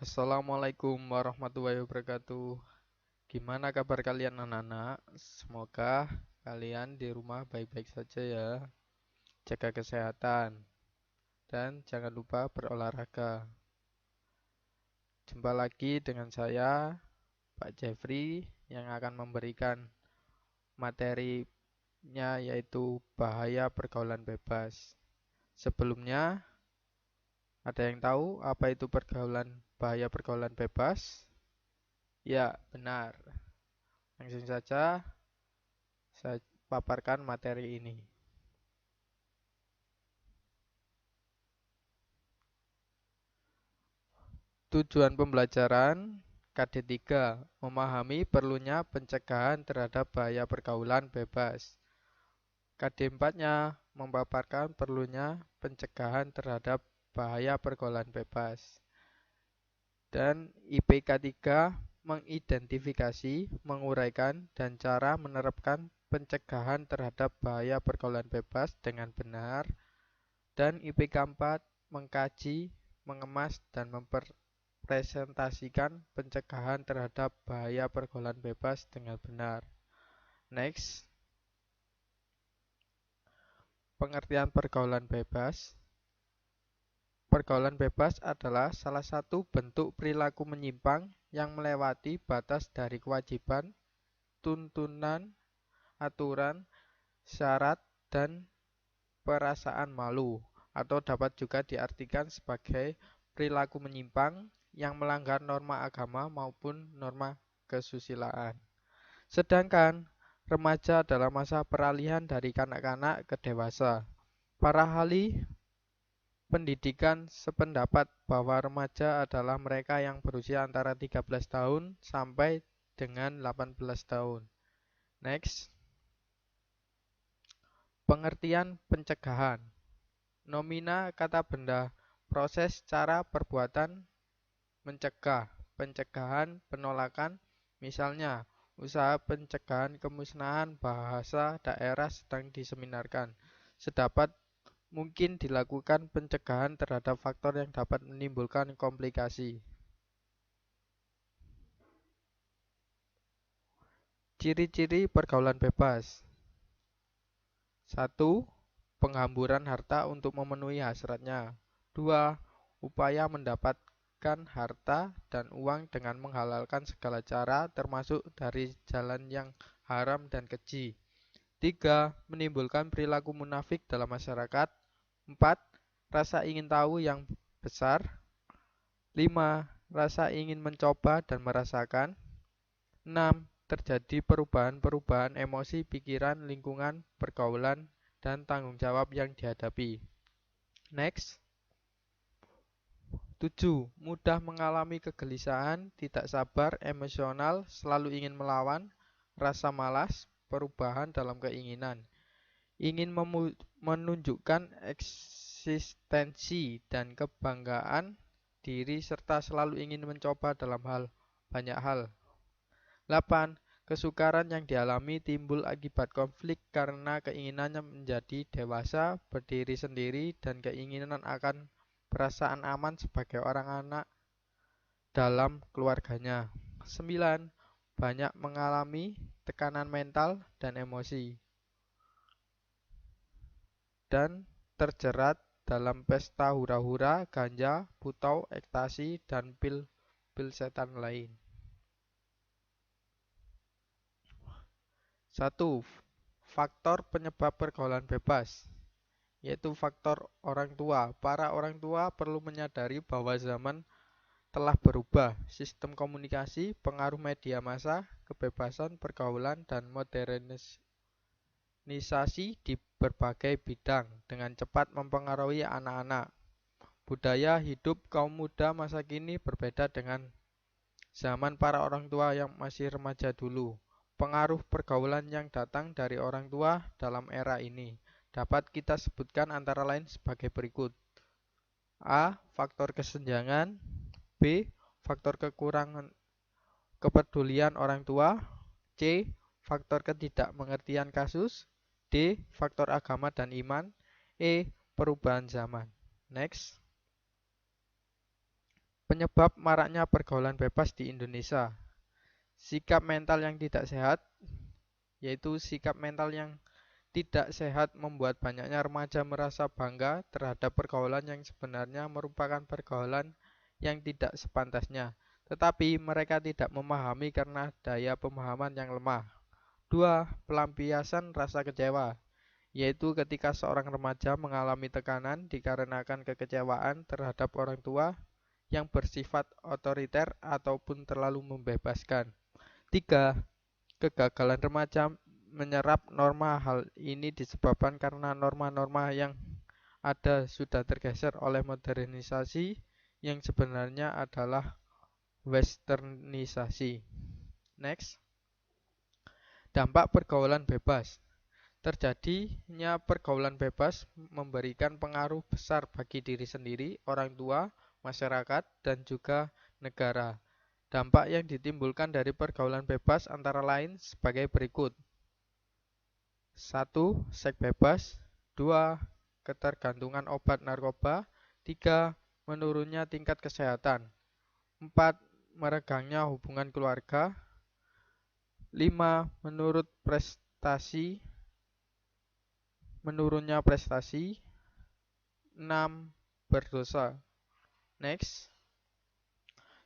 Assalamualaikum warahmatullahi wabarakatuh. Gimana kabar kalian anak-anak? Semoga kalian di rumah baik-baik saja ya. Jaga kesehatan dan jangan lupa berolahraga. Jumpa lagi dengan saya, Pak Jeffrey, yang akan memberikan materinya yaitu bahaya pergaulan bebas. Sebelumnya, ada yang tahu apa itu bahaya pergaulan bebas? Ya, benar. Langsung saja saya paparkan materi ini. Tujuan pembelajaran KD3 memahami perlunya pencegahan terhadap bahaya pergaulan bebas. KD4-nya memaparkan perlunya pencegahan terhadap bahaya pergaulan bebas. Dan IPK 3 mengidentifikasi, menguraikan, dan cara menerapkan pencegahan terhadap bahaya pergaulan bebas dengan benar. Dan IPK 4 mengkaji, mengemas, dan presentasikan pencegahan terhadap bahaya pergaulan bebas dengan benar. Next, pengertian pergaulan bebas. Pergaulan bebas adalah salah satu bentuk perilaku menyimpang yang melewati batas dari kewajiban, tuntunan, aturan, syarat, dan perasaan malu, atau dapat juga diartikan sebagai perilaku menyimpang yang melanggar norma agama maupun norma kesusilaan. Sedangkan remaja adalah masa peralihan dari kanak-kanak ke dewasa. Para ahli pendidikan sependapat bahwa remaja adalah mereka yang berusia antara 13 tahun sampai dengan 18 tahun. Next, pengertian pencegahan. Nomina kata benda, proses, cara, perbuatan, mencegah, pencegahan, penolakan, misalnya usaha pencegahan kemusnahan bahasa daerah sedang diseminarkan. Sedapat mungkin dilakukan pencegahan terhadap faktor yang dapat menimbulkan komplikasi. Ciri-ciri pergaulan bebas. 1. Penghamburan harta untuk memenuhi hasratnya. 2. Upaya mendapatkan harta dan uang dengan menghalalkan segala cara termasuk dari jalan yang haram dan keji. 3. Menimbulkan perilaku munafik dalam masyarakat. 4. Rasa ingin tahu yang besar. 5. Rasa ingin mencoba dan merasakan. 6. Terjadi perubahan-perubahan emosi, pikiran, lingkungan, pergaulan, dan tanggung jawab yang dihadapi. Next. 7. Mudah mengalami kegelisahan, tidak sabar, emosional, selalu ingin melawan, rasa malas, perubahan dalam keinginan, ingin menunjukkan eksistensi dan kebanggaan diri serta selalu ingin mencoba dalam banyak hal. 8. Kesukaran yang dialami timbul akibat konflik karena keinginannya menjadi dewasa, berdiri sendiri, dan keinginan akan perasaan aman sebagai orang anak dalam keluarganya. 9. Banyak mengalami tekanan mental dan emosi, dan terjerat dalam pesta hura-hura, ganja, putau, ekstasi, dan pil-pil setan lain. 1. Faktor penyebab pergaulan bebas, yaitu faktor orang tua. Para orang tua perlu menyadari bahwa zaman telah berubah. Sistem komunikasi, pengaruh media massa, kebebasan pergaulan, dan modernisasi di berbagai bidang dengan cepat mempengaruhi anak-anak. Budaya hidup kaum muda masa kini berbeda dengan zaman para orang tua yang masih remaja dulu. Pengaruh pergaulan yang datang dari orang tua dalam era ini dapat kita sebutkan antara lain sebagai berikut. A. Faktor kesenjangan. B. Faktor kekurangan kepedulian orang tua. C. Faktor ketidakmengertian kasus. D. Faktor agama dan iman. E. Perubahan zaman. Next. Penyebab maraknya pergaulan bebas di Indonesia. Sikap mental yang tidak sehat, yaitu sikap mental yang tidak sehat membuat banyaknya remaja merasa bangga terhadap pergaulan yang sebenarnya merupakan pergaulan yang tidak sepantasnya, tetapi mereka tidak memahami karena daya pemahaman yang lemah. 2. Pelampiasan rasa kecewa, yaitu ketika seorang remaja mengalami tekanan dikarenakan kekecewaan terhadap orang tua yang bersifat otoriter ataupun terlalu membebaskan. 3. Kegagalan remaja menyerap norma. Hal ini disebabkan karena norma-norma yang ada sudah tergeser oleh modernisasi yang sebenarnya adalah westernisasi. Next. Dampak pergaulan bebas. Terjadinya pergaulan bebas memberikan pengaruh besar bagi diri sendiri, orang tua, masyarakat, dan juga negara. Dampak yang ditimbulkan dari pergaulan bebas antara lain sebagai berikut. 1. Seks bebas. 2. Ketergantungan obat narkoba. 3. Menurunnya tingkat kesehatan. 4. Meregangnya hubungan keluarga. 5. Menurunnya prestasi. 6. Berdosa. Next.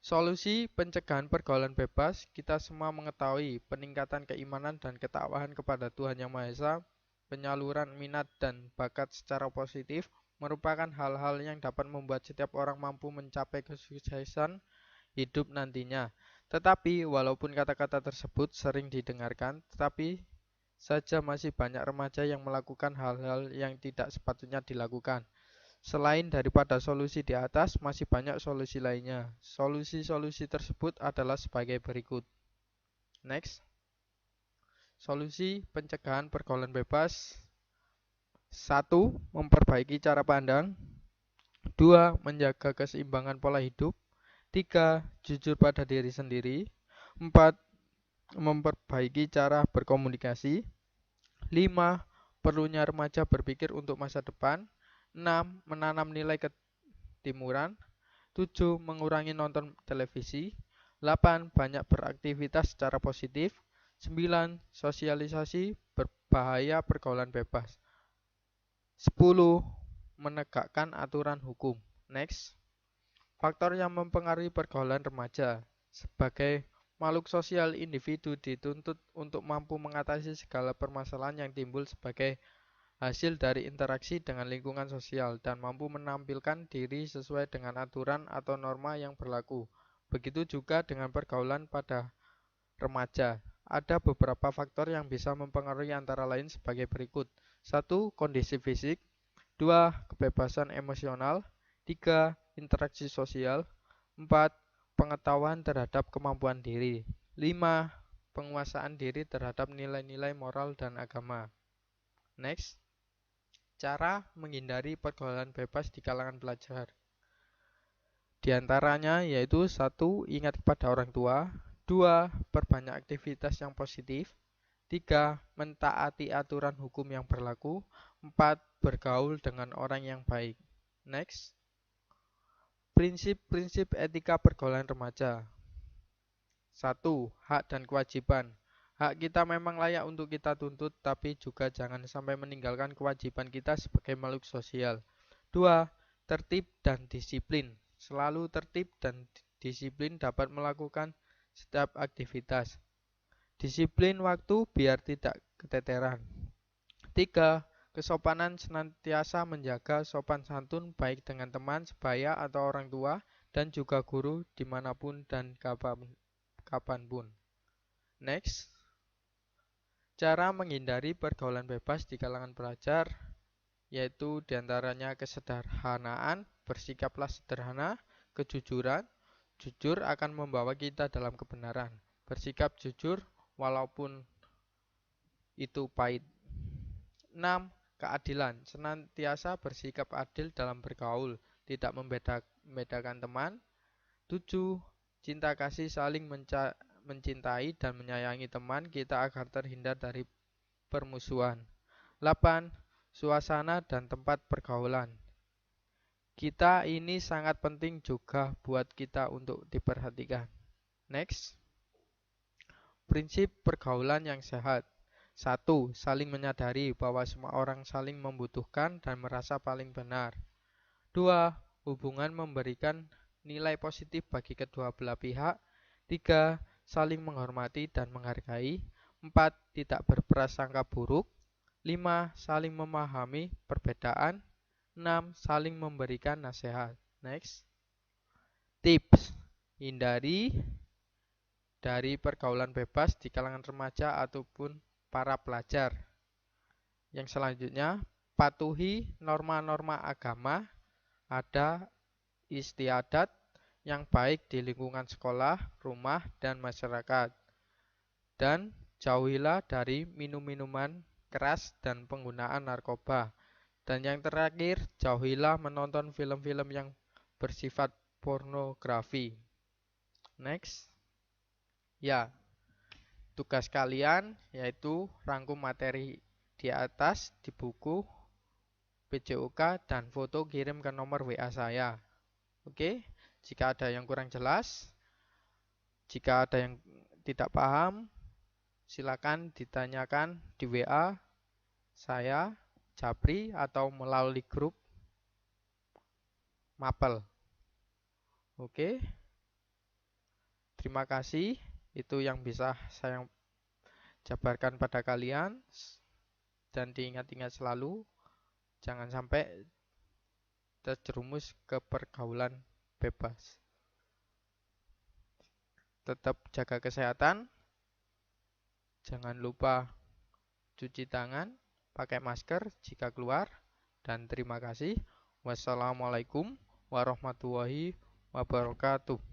Solusi pencegahan pergaulan bebas. Kita semua mengetahui peningkatan keimanan dan ketakwaan kepada Tuhan Yang Maha Esa, penyaluran minat dan bakat secara positif merupakan hal-hal yang dapat membuat setiap orang mampu mencapai kesuksesan hidup nantinya. Tetapi walaupun kata-kata tersebut sering didengarkan, tetapi saja masih banyak remaja yang melakukan hal-hal yang tidak sepatutnya dilakukan. Selain daripada solusi di atas, masih banyak solusi lainnya. Solusi-solusi tersebut adalah sebagai berikut. Next. Solusi pencegahan pergaulan bebas. 1. Memperbaiki cara pandang. 2. Menjaga keseimbangan pola hidup. 3. Jujur pada diri sendiri. 4. Memperbaiki cara berkomunikasi. 5. Perlunya remaja berpikir untuk masa depan. 6. Menanam nilai ketimuran. 7. Mengurangi nonton televisi. 8. Banyak beraktivitas secara positif. 9. Sosialisasi berbahaya pergaulan bebas. 10. Menegakkan aturan hukum. Next. Faktor yang mempengaruhi pergaulan remaja. Sebagai makhluk sosial, individu dituntut untuk mampu mengatasi segala permasalahan yang timbul sebagai hasil dari interaksi dengan lingkungan sosial dan mampu menampilkan diri sesuai dengan aturan atau norma yang berlaku. Begitu juga dengan pergaulan pada remaja. Ada beberapa faktor yang bisa mempengaruhi antara lain sebagai berikut. 1. Kondisi fisik. 2. Kebebasan emosional. 3. Interaksi sosial. 4. Pengetahuan terhadap kemampuan diri. 5. Penguasaan diri terhadap nilai-nilai moral dan agama. Next. Cara menghindari pergaulan bebas di kalangan pelajar. Di antaranya yaitu 1. Ingat kepada orang tua. 2. Perbanyak aktivitas yang positif. 3. Mentaati aturan hukum yang berlaku. 4. Bergaul dengan orang yang baik. Next. Prinsip-prinsip etika pergaulan remaja. 1. Hak dan kewajiban. Hak kita memang layak untuk kita tuntut, tapi juga jangan sampai meninggalkan kewajiban kita sebagai makhluk sosial. 2. Tertib dan disiplin. Selalu tertib dan disiplin dapat melakukan setiap aktivitas. Disiplin waktu biar tidak keteteran. 3. Kesopanan senantiasa menjaga sopan santun baik dengan teman, sebaya atau orang tua, dan juga guru dimanapun dan kapanpun. Next. Cara menghindari pergaulan bebas di kalangan pelajar, yaitu diantaranya kesederhanaan, bersikaplah sederhana, kejujuran, jujur akan membawa kita dalam kebenaran, bersikap jujur walaupun itu pahit. 6. Keadilan, senantiasa bersikap adil dalam bergaul, tidak membedakan teman. 7. Cinta kasih, saling mencintai dan menyayangi teman kita agar terhindar dari permusuhan. 8. Suasana dan tempat pergaulan. Kita ini sangat penting juga buat kita untuk diperhatikan. Next. Prinsip pergaulan yang sehat. 1. Saling menyadari bahwa semua orang saling membutuhkan dan merasa paling benar. 2. Hubungan memberikan nilai positif bagi kedua belah pihak. 3. Saling menghormati dan menghargai. 4. Tidak berprasangka buruk. 5. Saling memahami perbedaan. 6. Saling memberikan nasihat. Next. Tips. Hindari dari pergaulan bebas di kalangan remaja ataupun para pelajar. Yang selanjutnya, patuhi norma-norma agama, ada istiadat yang baik di lingkungan sekolah, rumah, dan masyarakat. Dan jauhilah dari minum-minuman keras dan penggunaan narkoba. Dan yang terakhir, jauhilah menonton film-film yang bersifat pornografi. Next. Ya, tugas kalian yaitu rangkum materi di atas di buku PJOK dan foto kirim ke nomor WA saya. Oke, jika ada yang kurang jelas, jika ada yang tidak paham, silakan ditanyakan di WA saya, Japri, atau melalui grup Mapel. Oke, terima kasih. Itu yang bisa saya jabarkan pada kalian. Dan diingat-ingat selalu, jangan sampai terjerumus ke pergaulan bebas. Tetap jaga kesehatan. Jangan lupa cuci tangan, pakai masker jika keluar. Dan terima kasih. Wassalamualaikum warahmatullahi wabarakatuh.